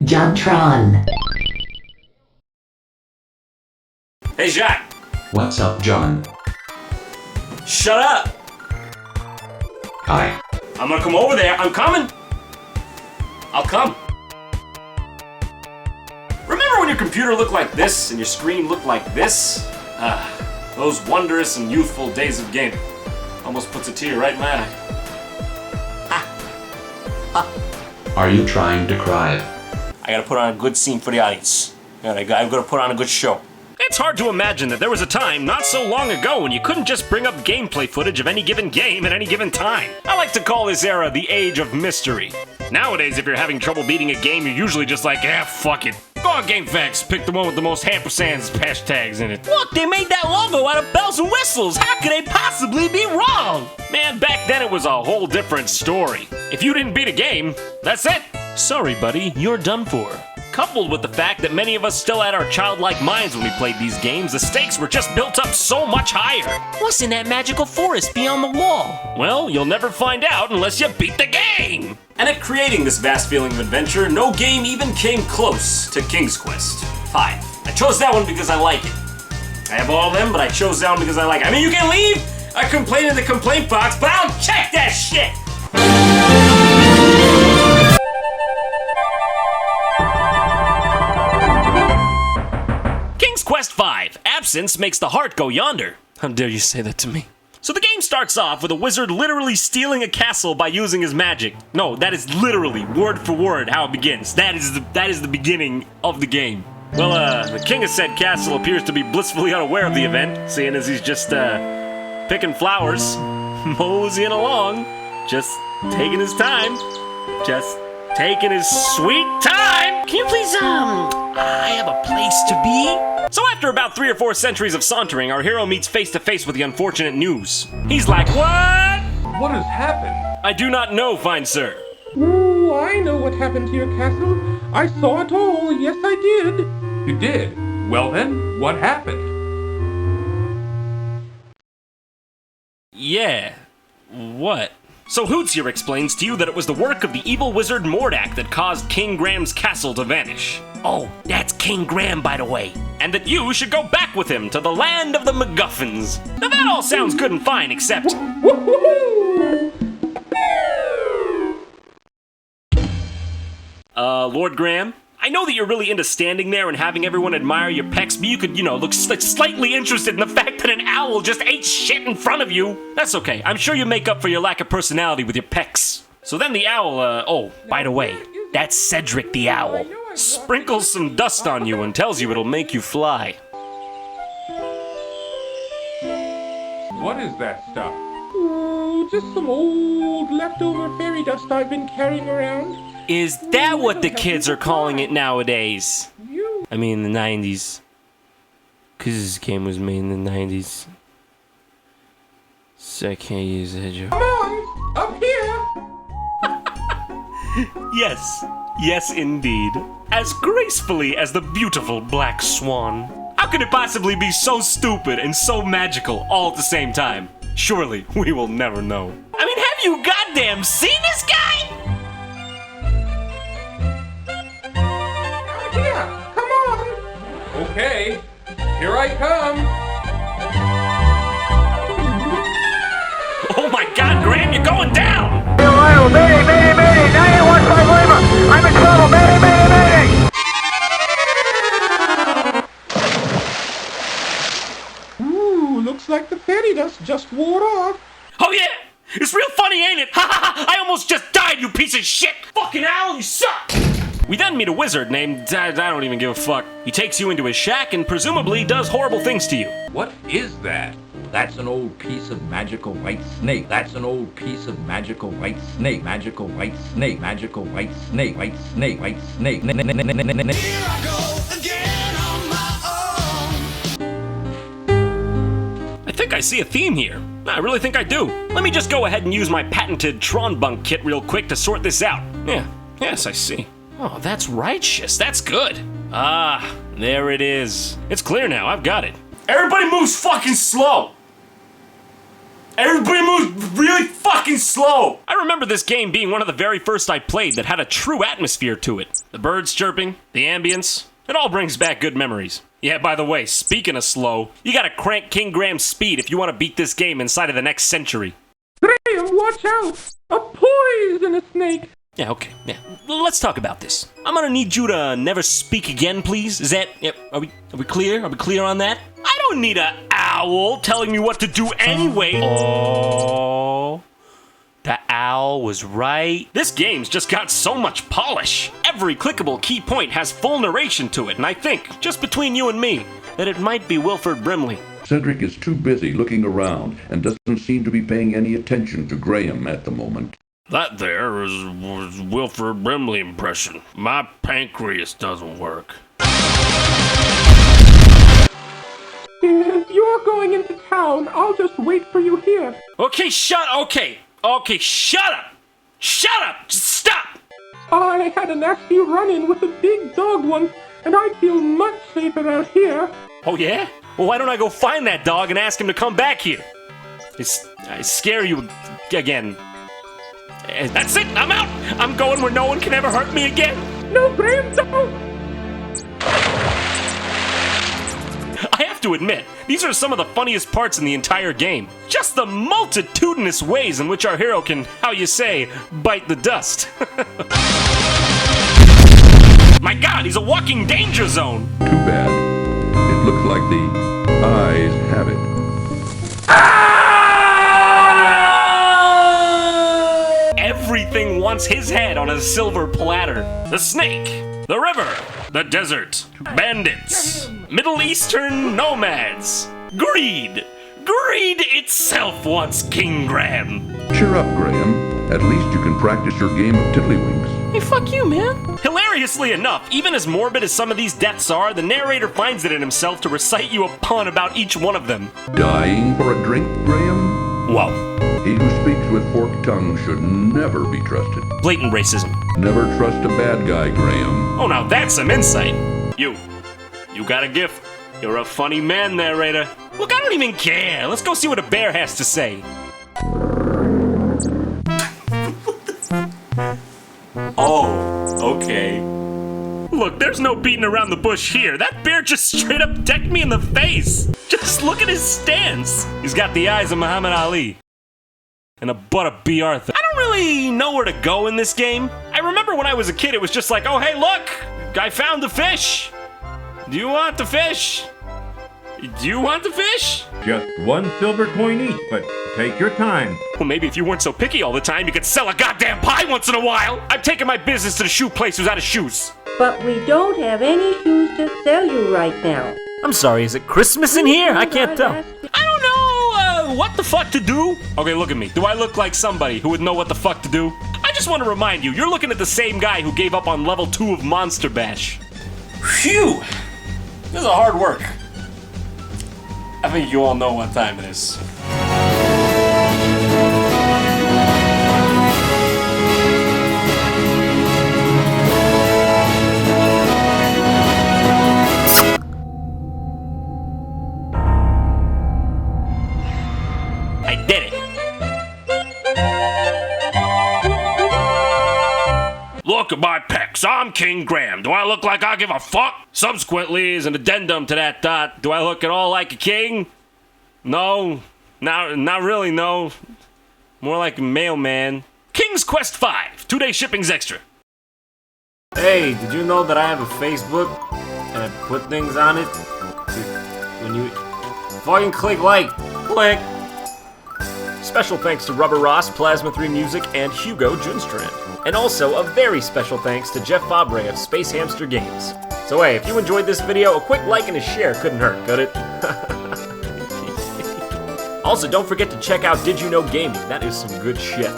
JonTron. Hey, Jack. What's up, John? Shut up. Hi. I'm gonna come over there. I'm coming. I'll come. Remember when your computer looked like this and your screen looked like this? Those wondrous and youthful days of gaming. Almost puts a tear right in my eye. Are you trying to cry? I gotta put on a good scene for the audience. I've gotta put on a good show. It's hard to imagine that there was a time not so long ago when you couldn't just bring up gameplay footage of any given game at any given time. I like to call this era the age of mystery. Nowadays, if you're having trouble beating a game, you're usually just like, fuck it. Go on GameFAQs, pick the one with the most ampersands hashtags in it. Look, they made that logo out of bells and whistles. How could they possibly be wrong? Man, back then it was a whole different story. If you didn't beat a game, that's it. Sorry, buddy, you're done for. Coupled with the fact that many of us still had our childlike minds when we played these games, the stakes were just built up so much higher. What's in that magical forest beyond the wall? Well, you'll never find out unless you beat the game! And at creating this vast feeling of adventure, no game even came close to King's Quest V. I chose that one because I like it. I have all of them, but I chose that one because I like it. I mean, you can leave a complaint in the complaint box, but I'll check that shit! Quest 5, absence makes the heart go yonder. How dare you say that to me? So the game starts off with a wizard literally stealing a castle by using his magic. No, that is literally, word for word, how it begins. That is the beginning of the game. Well, the king of said castle appears to be blissfully unaware of the event, seeing as he's just, picking flowers, moseying along, just taking his time, just taking his sweet time. Can you please, I have a place to be? So after about 3 or 4 centuries of sauntering, our hero meets face to face with the unfortunate news. He's like, what? What has happened? I do not know, fine sir. Oh, I know what happened to your castle. I saw it all. Yes, I did. You did? Well then, what happened? Yeah. What? So Hoots here explains to you that it was the work of the evil wizard Mordak that caused King Graham's castle to vanish. Oh, that's King Graham, by the way. And that you should go back with him to the land of the MacGuffins. Now that all sounds good and fine, except... Lord Graham? I know that you're really into standing there and having everyone admire your pecs, but you could, look slightly interested in the fact that an owl just ate shit in front of you. That's okay. I'm sure you make up for your lack of personality with your pecs. So then the owl, oh, by the way, that's Cedric the owl. Sprinkles some dust on you and tells you it'll make you fly. What is that stuff? Oh, just some old leftover fairy dust I've been carrying around. Is that what the kids are calling it nowadays? I mean, in the 90s. Because this game was made in the 90s. So I can't use that joke. Come on, up here. Yes, yes indeed. As gracefully as the beautiful black swan. How could it possibly be so stupid and so magical all at the same time? Surely, we will never know. I mean, have you goddamn seen this guy? Here, come on. Okay, here I come. Oh my god, Graham, you're going down! Ohio, Mayday, Mayday, Mayday, 915 Lima, I'm in trouble, Mayday, Mayday, Mayday! Ooh, looks like the fairy dust just wore off. Oh yeah! It's real funny, ain't it? Ha ha ha! I almost just died, you piece of shit! Fucking owl, you suck! We then meet a wizard named... I don't even give a fuck. He takes you into his shack and presumably does horrible things to you. What is that? That's an old piece of magical white snake. That's an old piece of magical white snake. Magical white snake. Magical white snake. White snake. White snake. Here I go again on my own. I think I see a theme here. I really think I do. Let me just go ahead and use my patented Tron Bunk kit real quick to sort this out. Yes, I see. Oh, that's righteous. That's good. Ah, there it is. It's clear now. I've got it. Everybody moves fucking slow. Everybody moves really fucking slow! I remember this game being one of the very first I played that had a true atmosphere to it. The birds chirping, the ambience, it all brings back good memories. Yeah, by the way, speaking of slow, you gotta crank King Graham's speed if you want to beat this game inside of the next century. Graham, watch out! A poisonous snake! Yeah, okay, yeah. Let's talk about this. I'm gonna need you to never speak again, please. Is that, yeah, are we clear? Are we clear on that? I don't need a owl telling me what to do anyway. Oh, the owl was right. This game's just got so much polish. Every clickable key point has full narration to it, and I think, just between you and me, that it might be Wilford Brimley. Cedric is too busy looking around and doesn't seem to be paying any attention to Graham at the moment. That there was Wilford Brimley impression. My pancreas doesn't work. If you're going into town, I'll just wait for you here. Okay, shut up! Shut up! Just stop! I had a nasty run-in with a big dog once, and I feel much safer out here. Oh yeah? Well, why don't I go find that dog and ask him to come back here? I scare you again. That's it! I'm out! I'm going where no one can ever hurt me again! No, Graham, don't! I have to admit, these are some of the funniest parts in the entire game. Just the multitudinous ways in which our hero can, how you say, bite the dust. My god, he's a walking danger zone! Too bad. It looks like the eyes have it. Everything wants his head on a silver platter. The snake, the river, the desert, bandits, Middle Eastern nomads, greed. Greed itself wants King Graham. Cheer up, Graham. At least you can practice your game of tiddlywinks. Hey, fuck you, man. Hilariously enough, even as morbid as some of these deaths are, the narrator finds it in himself to recite you a pun about each one of them. Dying for a drink, Graham? Whoa. He who speaks with forked tongue should never be trusted. Blatant racism. Never trust a bad guy, Graham. Oh, now that's some insight. You got a gift. You're a funny man, narrator. Look, I don't even care. Let's go see what a bear has to say. Oh, okay. Look, there's no beating around the bush here. That bear just straight up decked me in the face. Just look at his stance. He's got the eyes of Muhammad Ali and the butt of B. Arthur. I don't really know where to go in this game. I remember when I was a kid, it was just like, oh, hey, look, I found the fish. Do you want the fish? Do you want the fish? Just one silver coin each, but take your time. Well, maybe if you weren't so picky all the time, you could sell a goddamn pie once in a while. I'm taking my business to the shoe place who's out of shoes. But we don't have any shoes to sell you right now. I'm sorry, is it Christmas in here? I can't tell. I don't know what the fuck to do. Okay, look at me. Do I look like somebody who would know what the fuck to do? I just want to remind you, you're looking at the same guy who gave up on level 2 of Monster Bash. Phew! This is a hard work. I think you all know what time it is. I did it! Look at my pecs, I'm King Graham. Do I look like I give a fuck? Subsequently, as an addendum to that thought, do I look at all like a king? No, not really, no. More like a mailman. King's Quest 5, 2-day shipping's extra. Hey, did you know that I have a Facebook? And I put things on it? When you fucking click like, click. Special thanks to Rubber Ross, Plasma 3 Music, and Hugo JonTron. And also a very special thanks to Jeff Fabre of Space Hamster Games. So hey, if you enjoyed this video, a quick like and a share couldn't hurt, could it? Also, don't forget to check out Did You Know Gaming, that is some good shit.